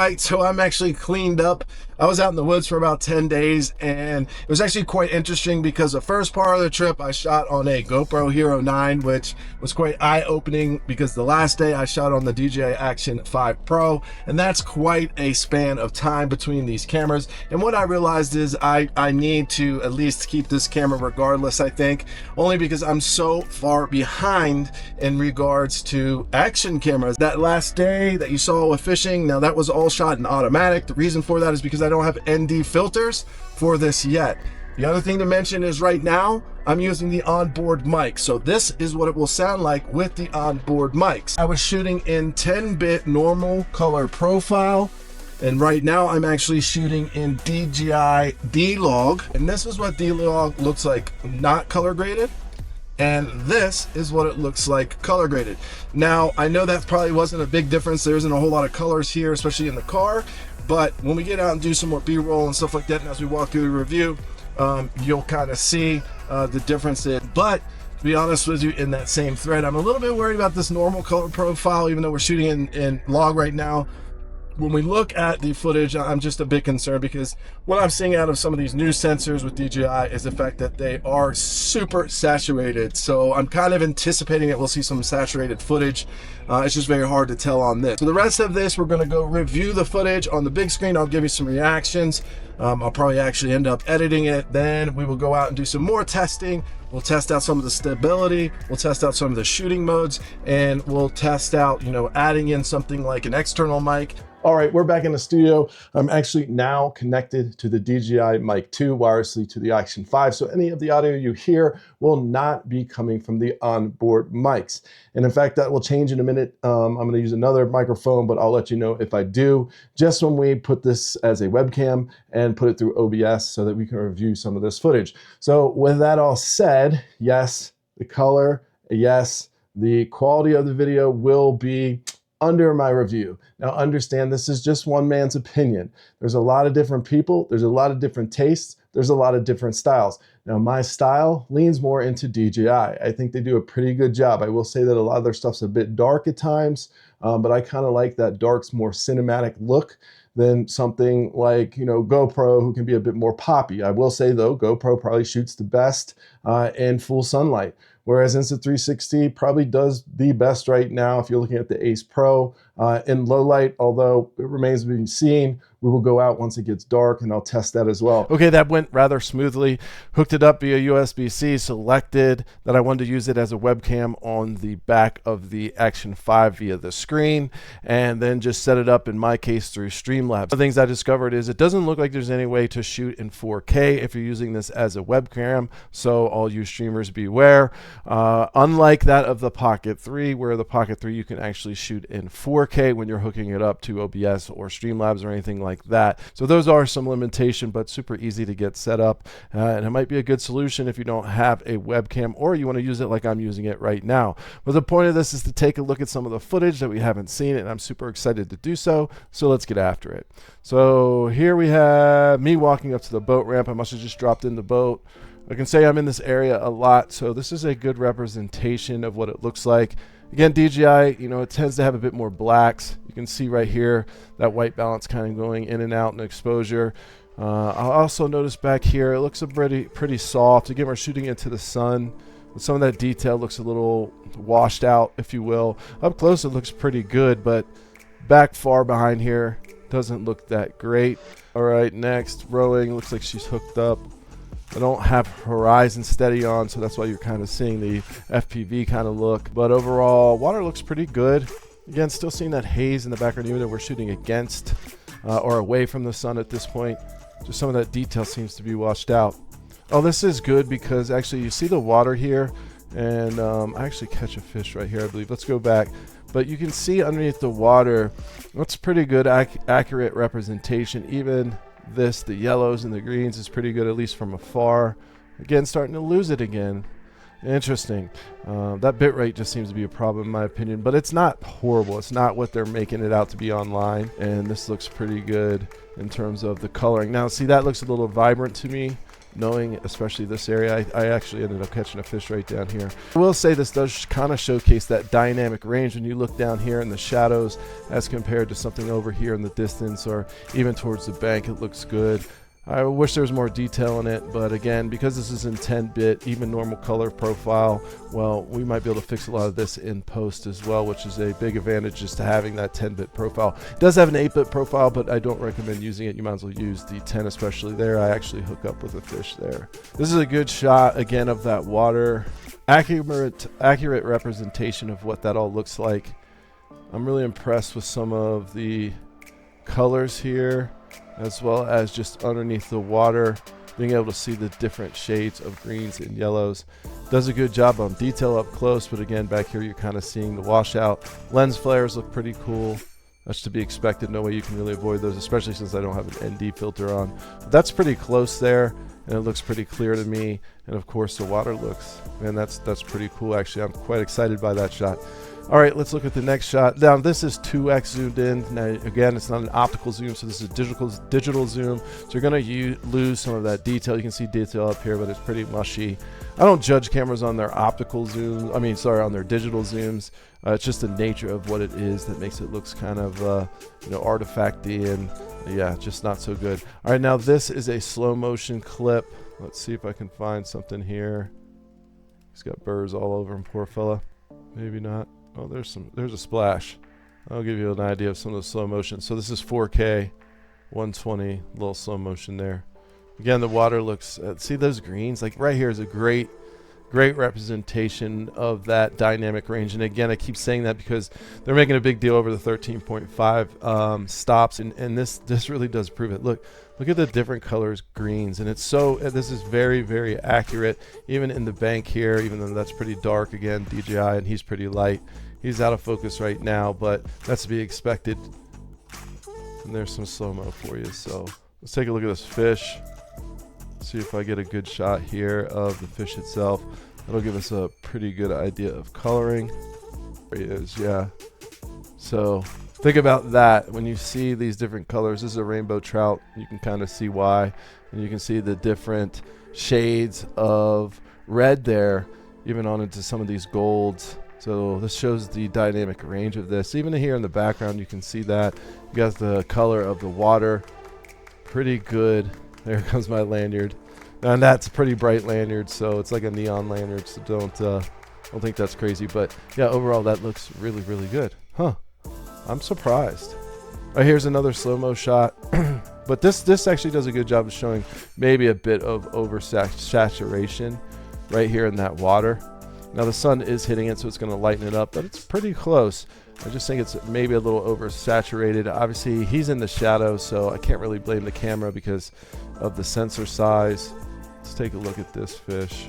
right, so I'm actually cleaned up. I was out in the woods for about 10 days, and it was actually quite interesting because the first part of the trip I shot on a GoPro Hero 9, which was quite eye-opening because the last day I shot on the DJI Action 5 Pro, and that's quite a span of time between these cameras. And what I realized is I need to at least keep this camera regardless, I think, only because I'm so far behind in regards to action cameras. That last day that you saw with fishing, now that was all shot in automatic. The reason for that is because I don't have ND filters for this yet. The other thing to mention is right now I'm using the onboard mic, so this is what it will sound like with the onboard mics. I was shooting in 10-bit normal color profile, and right now I'm actually shooting in DJI D-Log, and this is what D-Log looks like not color graded. And this is what it looks like color graded. Now, I know that probably wasn't a big difference. There isn't a whole lot of colors here, especially in the car. But when we get out and do some more B-roll and stuff like that, and as we walk through the review, you'll kind of see the differences. But to be honest with you, in that same thread, I'm a little bit worried about this normal color profile, even though we're shooting in log right now. When we look at the footage, I'm just a bit concerned because what I'm seeing out of some of these new sensors with DJI is the fact that they are super saturated. So I'm kind of anticipating that we'll see some saturated footage. It's just very hard to tell on this. So the rest of this, we're going to go review the footage on the big screen. I'll give you some reactions. I'll probably actually end up editing it. Then we will go out and do some more testing. We'll test out some of the stability. We'll test out some of the shooting modes, and we'll test out, adding in something like an external mic. All right, we're back in the studio. I'm actually now connected to the DJI Mic 2 wirelessly to the Action 5. So any of the audio you hear will not be coming from the onboard mics. And in fact, that will change in a minute. I'm going to use another microphone, but I'll let you know if I do, just when we put this as a webcam and put it through OBS so that we can review some of this footage. So with that all said, yes, the color, yes, the quality of the video will be under my review. Now understand, this is just one man's opinion. There's a lot of different people, there's a lot of different tastes, there's a lot of different styles. Now my style leans more into DJI. I think they do a pretty good job. I will say that a lot of their stuff's a bit dark at times, but I kind of like that dark's more cinematic look than something like, GoPro, who can be a bit more poppy. I will say though, GoPro probably shoots the best in full sunlight, whereas Insta360 probably does the best right now if you're looking at the Ace Pro in low light, although it remains to be seen. We will go out once it gets dark and I'll test that as well. Okay, that went rather smoothly. Hooked it up via USB-C, selected that I wanted to use it as a webcam on the back of the Action 5 via the screen, and then just set it up, in my case, through Streamlabs. The things I discovered is it doesn't look like there's any way to shoot in 4K if you're using this as a webcam, so all you streamers beware. Unlike that of the Pocket 3, where the Pocket 3 you can actually shoot in 4K when you're hooking it up to OBS or Streamlabs or anything like that. So those are some limitation, but super easy to get set up, and it might be a good solution if you don't have a webcam or you want to use it like I'm using it right now. But the point of this is to take a look at some of the footage that we haven't seen, and I'm super excited to do so. So let's get after it. So here we have me walking up to the boat ramp. I must have just dropped in the boat. I can say I'm in this area a lot, so this is a good representation of what it looks like. Again, DJI, it tends to have a bit more blacks. You can see right here that white balance kind of going in and out in exposure. I'll also notice back here, it looks pretty soft. Again, we're shooting into the sun. Some of that detail looks a little washed out, if you will. Up close, it looks pretty good, but back far behind here doesn't look that great. All right, next, rowing. Looks like she's hooked up. I don't have horizon steady on, so that's why you're kind of seeing the FPV kind of look. But overall, water looks pretty good. Again, still seeing that haze in the background, even though we're shooting against or away from the sun at this point. Just some of that detail seems to be washed out. Oh, this is good because actually you see the water here, and I actually catch a fish right here, I believe. Let's go back. But you can see underneath the water, that's pretty good, accurate representation. Even this, the yellows and the greens, is pretty good, at least from afar. Again, starting to lose it again. Interesting. That bit rate just seems to be a problem in my opinion, but it's not horrible. It's not what they're making it out to be online, and this looks pretty good in terms of the coloring. Now, see, that looks a little vibrant to me. knowing especially this area. I actually ended up catching a fish right down here. I will say this does kind of showcase that dynamic range when you look down here in the shadows as compared to something over here in the distance or even towards the bank. It looks good. I wish there was more detail in it, but again, because this is in 10-bit, even normal color profile, well, we might be able to fix a lot of this in post as well, which is a big advantage just to having that 10-bit profile. It does have an 8-bit profile, but I don't recommend using it. You might as well use the 10, especially there. I actually hook up with a fish there. This is a good shot, again, of that water. Accurate representation of what that all looks like. I'm really impressed with some of the colors here, as well as just underneath the water, being able to see the different shades of greens and yellows. Does a good job on detail up close, but again, back here you're kind of seeing the washout. Lens flares look pretty cool. That's to be expected. No way you can really avoid those, especially since I don't have an ND filter on. But that's pretty close there, and it looks pretty clear to me. And of course the water looks, and that's pretty cool actually. I'm quite excited by that shot. All right, let's look at the next shot. Now, this is 2x zoomed in. Now, again, it's not an optical zoom, so this is digital zoom. So you're going to lose some of that detail. You can see detail up here, but it's pretty mushy. I don't judge cameras on their optical zooms. I mean, sorry, on their digital zooms. It's just the nature of what it is that makes it looks kind of, artifacty and, yeah, just not so good. All right, now this is a slow motion clip. Let's see if I can find something here. He's got burrs all over him, poor fella. Maybe not. Oh, there's a splash. I'll give you an idea of some of the slow motion. So this is 4K, 120, little slow motion there. Again, the water looks, see those greens? Like right here is a great representation of that dynamic range. And again, I keep saying that because they're making a big deal over the 13.5 stops, and this really does prove it. Look at the different colors, greens, and it's so, this is very, very accurate. Even in the bank here, even though that's pretty dark, again, DJI, and he's pretty light. He's out of focus right now, but that's to be expected. And there's some slow-mo for you. So let's take a look at this fish. See if I get a good shot here of the fish itself. That'll give us a pretty good idea of coloring. There he is, yeah. So think about that when you see these different colors. This is a rainbow trout. You can kind of see why, and you can see the different shades of red there, even on into some of these golds. So this shows the dynamic range of this. Even here in the background, you can see that. You got the color of the water. Pretty good. There comes my lanyard. And that's a pretty bright lanyard, so it's like a neon lanyard, so don't think that's crazy. But yeah, overall that looks really, really good. Huh. I'm surprised. All right, here's another slow-mo shot. But this actually does a good job of showing maybe a bit of oversaturation right here in that water. Now the sun is hitting it, so it's going to lighten it up, but it's pretty close. I just think it's maybe a little oversaturated. Obviously, he's in the shadow, so I can't really blame the camera because of the sensor size. Let's take a look at this fish.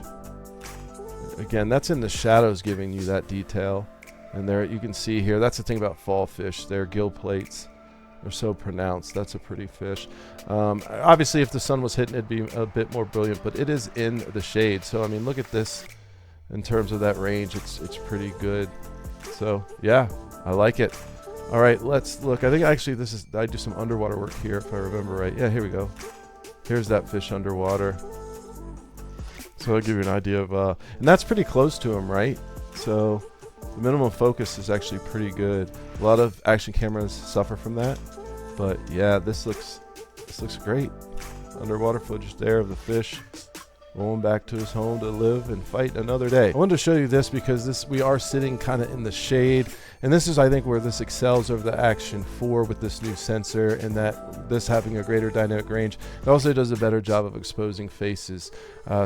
Again, that's in the shadows giving you that detail. And there you can see here, that's the thing about fall fish. Their gill plates are so pronounced. That's a pretty fish. Obviously, if the sun was hitting, it'd be a bit more brilliant, but it is in the shade. So, I mean, look at this. In terms of that range, it's pretty good. So, yeah, I like it. All right, let's look. I think actually I do some underwater work here if I remember right. Yeah, here we go. Here's that fish underwater. So I'll give you an idea of, and that's pretty close to him, right? So the minimum focus is actually pretty good. A lot of action cameras suffer from that, but yeah, this looks great. Underwater footage there of the fish going back to his home to live and fight another day. I wanted to show you this because we are sitting kind of in the shade, and this is, I think, where this excels over the Action 4 with this new sensor, and that this having a greater dynamic range. It also does a better job of exposing faces.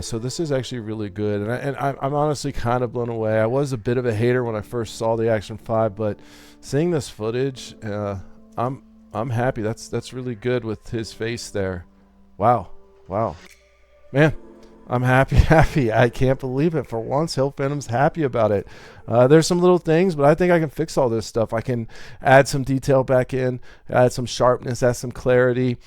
So this is actually really good, and I'm honestly kind of blown away. I was a bit of a hater when I first saw the Action 5, but seeing this footage, I'm happy. That's really good with his face there. Wow, man. I'm happy. I can't believe it. For once, Hill Phantom's happy about it. There's some little things, but I think I can fix all this stuff. I can add some detail back in, add some sharpness, add some clarity,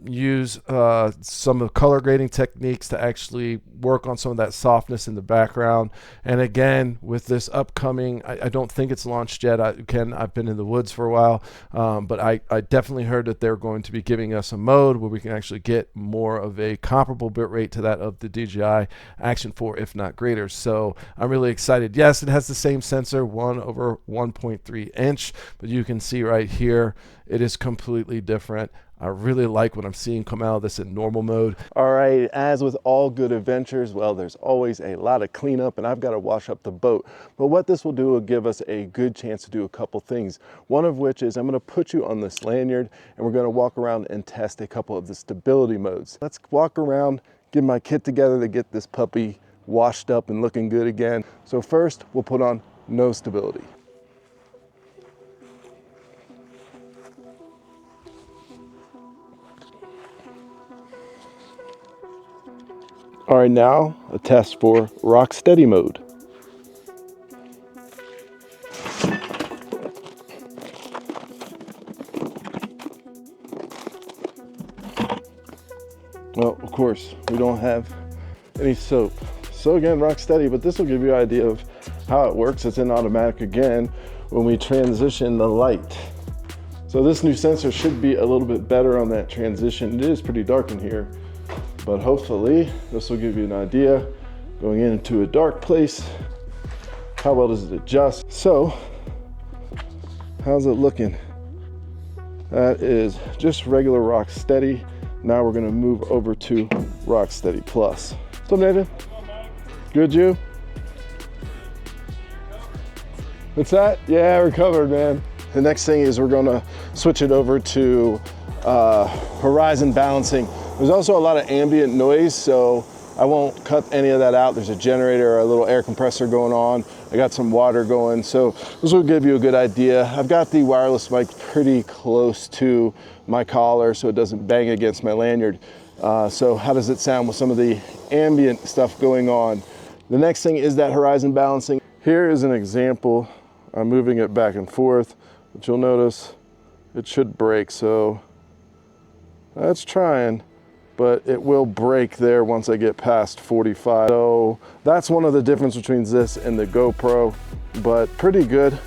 use some of the color grading techniques to actually work on some of that softness in the background. And again, with this upcoming, I don't think it's launched yet. I've been in the woods for a while, but I definitely heard that they're going to be giving us a mode where we can actually get more of a comparable bitrate to that of the DJI Action 4, if not greater. So I'm really excited. Yes, it has the same sensor, 1/1.3 inch, but you can see right here, it is completely different. I really like what I'm seeing come out of this in normal mode. All right, as with all good adventures, well, there's always a lot of cleanup and I've got to wash up the boat. But what this will do will give us a good chance to do a couple things. One of which is I'm going to put you on this lanyard and we're going to walk around and test a couple of the stability modes. Let's walk around, get my kit together to get this puppy washed up and looking good again. So first, we'll put on no stability. All right, now a test for rock steady mode. Well, of course, we don't have any soap. So again, rock steady, but this will give you an idea of how it works. It's in automatic again when we transition the light. So this new sensor should be a little bit better on that transition. It is pretty dark in here, but hopefully this will give you an idea going into a dark place. How well does it adjust? So, how's it looking? That is just regular rock steady. Now we're gonna move over to rock steady plus. What's up, Nathan? Good, you? What's that? Yeah, recovered, man. The next thing is we're gonna switch it over to horizon balancing. There's also a lot of ambient noise, so I won't cut any of that out. There's a generator, a little air compressor going on. I got some water going, so this will give you a good idea. I've got the wireless mic pretty close to my collar so it doesn't bang against my lanyard. So how does it sound with some of the ambient stuff going on? The next thing is that horizon balancing. Here is an example. I'm moving it back and forth, but you'll notice it should break, so that's trying. But it will break there once I get past 45. So that's one of the difference between this and the GoPro, but pretty good.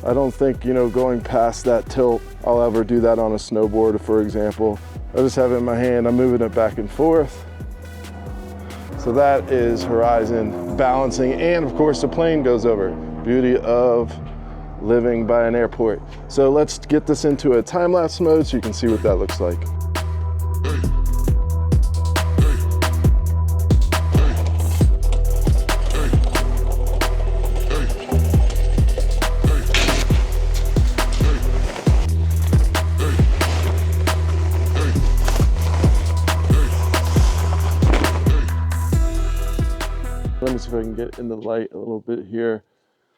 I don't think, you know, going past that tilt, I'll ever do that on a snowboard, for example. I just have it in my hand, I'm moving it back and forth. So that is horizon balancing, and of course the plane goes over. Beauty of living by an airport. So let's get this into a time-lapse mode so you can see what that looks like. Let me see if I can get in the light a little bit here.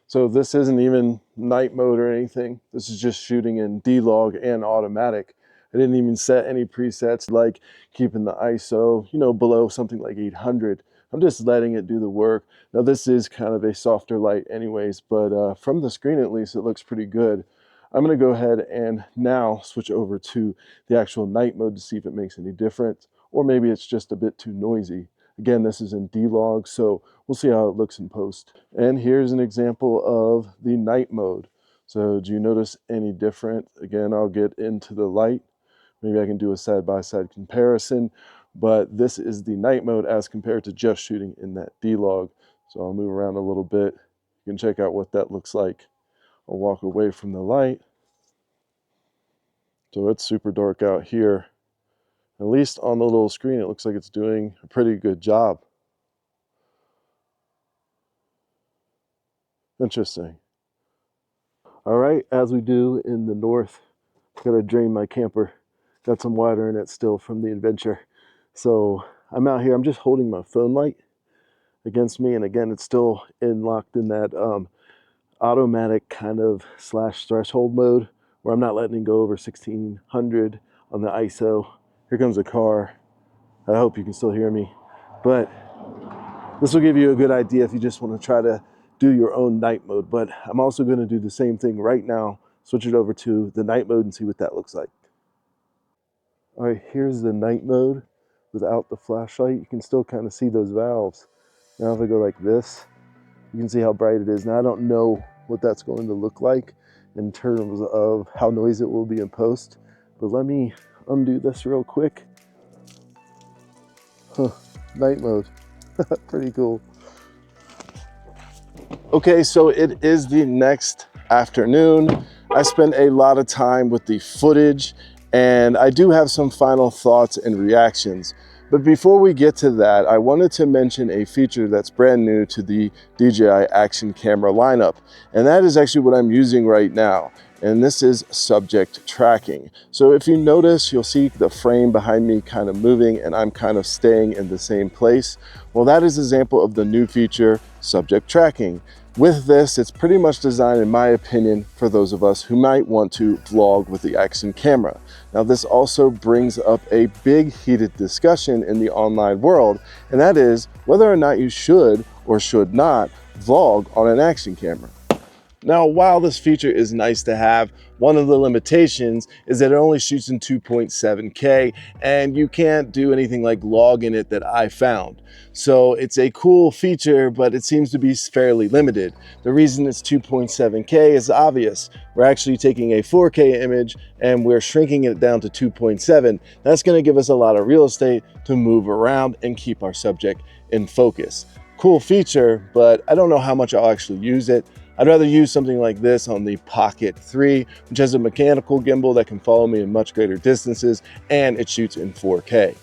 So this isn't even night mode or anything. This is just shooting in D-Log and automatic. I didn't even set any presets like keeping the ISO, you know, below something like 800. I'm just letting it do the work. Now this is kind of a softer light anyways, but from the screen at least, it looks pretty good. I'm gonna go ahead and now switch over to the actual night mode to see if it makes any difference, or maybe it's just a bit too noisy. Again, this is in D-Log, so we'll see how it looks in post. And here's an example of the night mode. So do you notice any different? Again, I'll get into the light. Maybe I can do a side-by-side comparison, but this is the night mode as compared to just shooting in that D-Log. So I'll move around a little bit. You can check out what that looks like. I'll walk away from the light. So it's super dark out here. At least on the little screen, it looks like it's doing a pretty good job. Interesting. All right, as we do in the north, gotta drain my camper. Got some water in it still from the adventure. So I'm out here, I'm just holding my phone light against me. And again, it's still locked in that automatic kind of / threshold mode where I'm not letting it go over 1600 on the ISO. Here comes a car. I hope you can still hear me. But this will give you a good idea if you just want to try to do your own night mode. But I'm also going to do the same thing right now, switch it over to the night mode and see what that looks like. All right, here's the night mode without the flashlight. You can still kind of see those valves. Now if I go like this, you can see how bright it is. Now I don't know what that's going to look like in terms of how noisy it will be in post, but let me undo this real quick. Huh, night mode, pretty cool. Okay, so it is the next afternoon. I spent a lot of time with the footage, and I do have some final thoughts and reactions. But before we get to that, I wanted to mention a feature that's brand new to the DJI Action camera lineup. And that is actually what I'm using right now. And this is subject tracking. So if you notice, you'll see the frame behind me kind of moving and I'm kind of staying in the same place. Well, that is an example of the new feature, subject tracking. With this, it's pretty much designed, in my opinion, for those of us who might want to vlog with the Action camera. Now, this also brings up a big heated discussion in the online world, and that is whether or not you should or should not vlog on an Action camera. Now, while this feature is nice to have, one of the limitations is that it only shoots in 2.7K and you can't do anything like log in it that I found. So it's a cool feature, but it seems to be fairly limited. The reason it's 2.7K is obvious. We're actually taking a 4K image and we're shrinking it down to 2.7. That's going to give us a lot of real estate to move around and keep our subject in focus. Cool feature, but I don't know how much I'll actually use it. I'd rather use something like this on the Pocket 3, which has a mechanical gimbal that can follow me in much greater distances, and it shoots in 4K.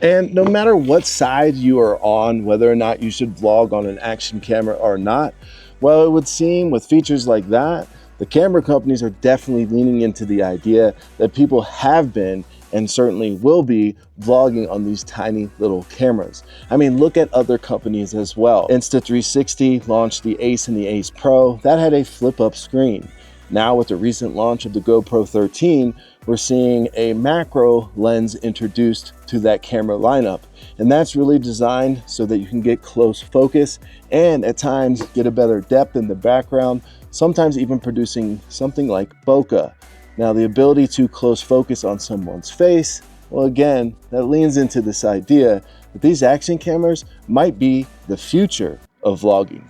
And no matter what side you are on, whether or not you should vlog on an Action camera or not, well, it would seem with features like that, the camera companies are definitely leaning into the idea that people have been and certainly will be vlogging on these tiny little cameras. I mean, look at other companies as well. Insta360 launched the Ace and the Ace Pro. That had a flip-up screen. Now with the recent launch of the GoPro 13, we're seeing a macro lens introduced to that camera lineup. And that's really designed so that you can get close focus and at times get a better depth in the background, sometimes even producing something like bokeh. Now, the ability to close focus on someone's face, well, again, that leans into this idea that these Action cameras might be the future of vlogging.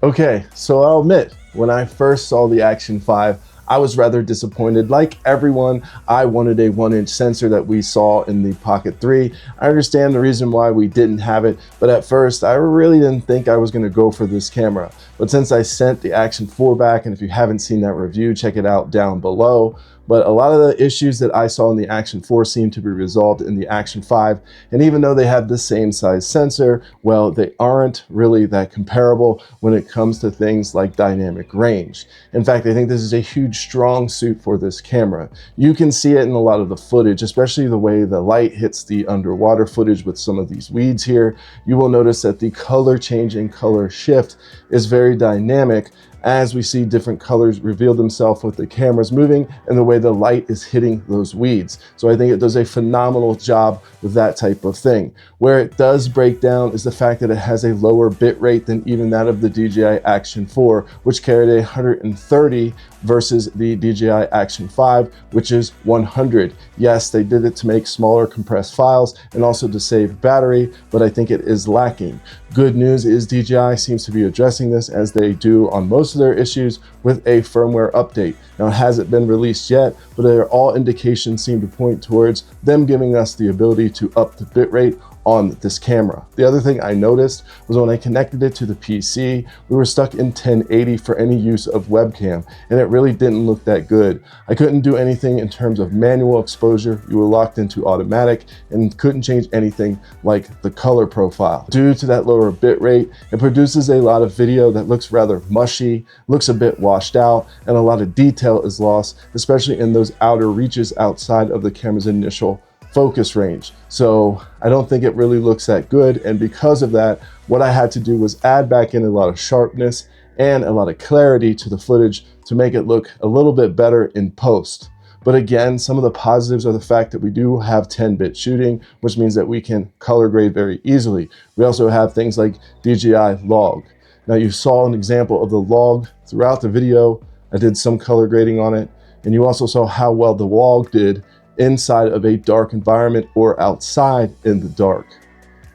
Okay, so I'll admit, when I first saw the Action 5, I was rather disappointed. Like everyone, I wanted a 1-inch sensor that we saw in the Pocket 3. I understand the reason why we didn't have it, but at first I really didn't think I was going to go for this camera. But since I sent the Action 4 back, and if you haven't seen that review, check it out down below. But a lot of the issues that I saw in the Action 4 seem to be resolved in the Action 5. And even though they have the same size sensor, well, they aren't really that comparable when it comes to things like dynamic range. In fact, I think this is a huge strong suit for this camera. You can see it in a lot of the footage, especially the way the light hits the underwater footage with some of these weeds here. You will notice that the color change and color shift is very dynamic as we see different colors reveal themselves with the cameras moving and the way the light is hitting those weeds. So I think it does a phenomenal job with that type of thing. Where it does break down is the fact that it has a lower bit rate than even that of the DJI Action 4, which carried 130 versus the DJI Action 5, which is 100. Yes, they did it to make smaller compressed files and also to save battery, but I think it is lacking. Good news is DJI seems to be addressing this, as they do on most of their issues, with a firmware update. Now, it hasn't been released yet, but all indications seem to point towards them giving us the ability to up the bitrate on this camera. The other thing I noticed was when I connected it to the PC, we were stuck in 1080 for any use of webcam, and it really didn't look that good. I couldn't do anything in terms of manual exposure. You were locked into automatic and couldn't change anything like the color profile. Due to that lower bit rate, it produces a lot of video that looks rather mushy, looks a bit washed out, and a lot of detail is lost, especially in those outer reaches outside of the camera's initial focus range. So I don't think it really looks that good, and because of that, what I had to do was add back in a lot of sharpness and a lot of clarity to the footage to make it look a little bit better in post. But again, some of the positives are the fact that we do have 10-bit shooting, which means that we can color grade very easily. We also have things like DJI log. Now you saw an example of the log throughout the video. I did some color grading on it, and you also saw how well the log did inside of a dark environment or outside in the dark.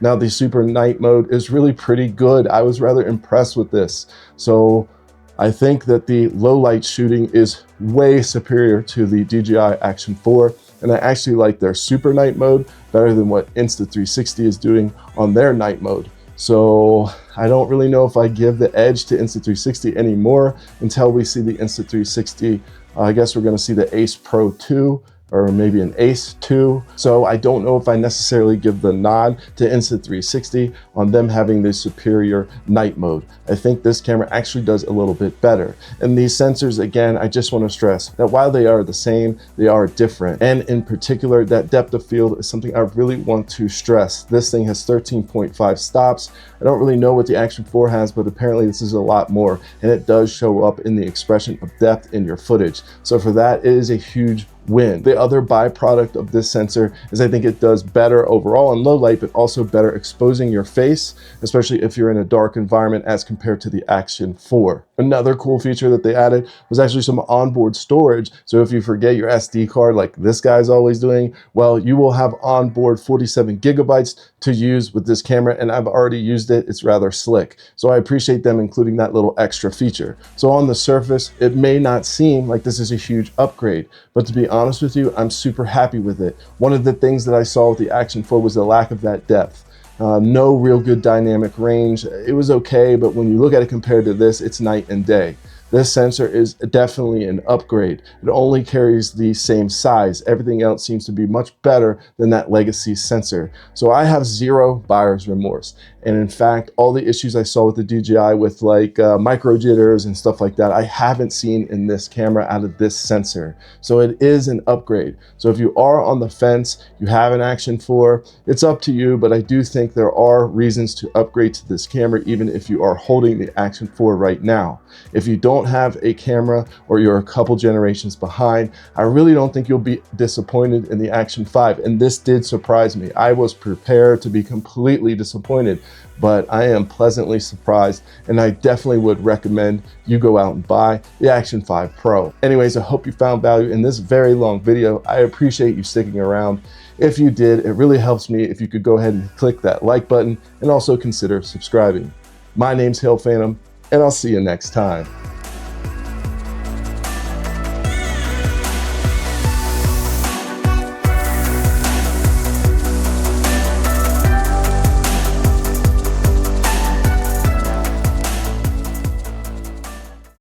Now the super night mode is really pretty good. I was rather impressed with this. So I think that the low light shooting is way superior to the DJI Action 4, and I actually like their super night mode better than what Insta360 is doing on their night mode. So I don't really know if I give the edge to Insta360 anymore until we see the Insta360. I guess we're going to see the Ace Pro 2 or maybe an Ace 2. So I don't know if I necessarily give the nod to Insta360 on them having the superior night mode. I think this camera actually does a little bit better. And these sensors, again, I just want to stress that while they are the same, they are different. And in particular, that depth of field is something I really want to stress. This thing has 13.5 stops. I don't really know what the Action 4 has, but apparently this is a lot more. And it does show up in the expression of depth in your footage. So for that, it is a huge win. The other byproduct of this sensor is I think it does better overall in low light, but also better exposing your face, especially if you're in a dark environment as compared to the Action 4. Another cool feature that they added was actually some onboard storage. So if you forget your SD card like this guy's always doing, well, you will have onboard 47 gigabytes to use with this camera, and I've already used it. It's rather slick. So I appreciate them including that little extra feature. So on the surface, it may not seem like this is a huge upgrade, but to be honest with you, I'm super happy with it. One of the things that I saw with the Action 4 was the lack of that depth. No real good dynamic range. It was okay, but when you look at it compared to this, it's night and day. This sensor is definitely an upgrade. It only carries the same size. Everything else seems to be much better than that legacy sensor. So I have zero buyer's remorse. And in fact, all the issues I saw with the DJI with like micro jitters and stuff like that, I haven't seen in this camera out of this sensor. So it is an upgrade. So if you are on the fence, you have an Action 4, it's up to you, but I do think there are reasons to upgrade to this camera, even if you are holding the Action 4 right now. If you don't have a camera or you're a couple generations behind, I really don't think you'll be disappointed in the Action 5. And this did surprise me. I was prepared to be completely disappointed, but I am pleasantly surprised, and I definitely would recommend you go out and buy the Action 5 Pro. Anyways, I hope you found value in this very long video. I appreciate you sticking around. If you did, it really helps me if you could go ahead and click that like button and also consider subscribing. My name's Hill Phantom, and I'll see you next time.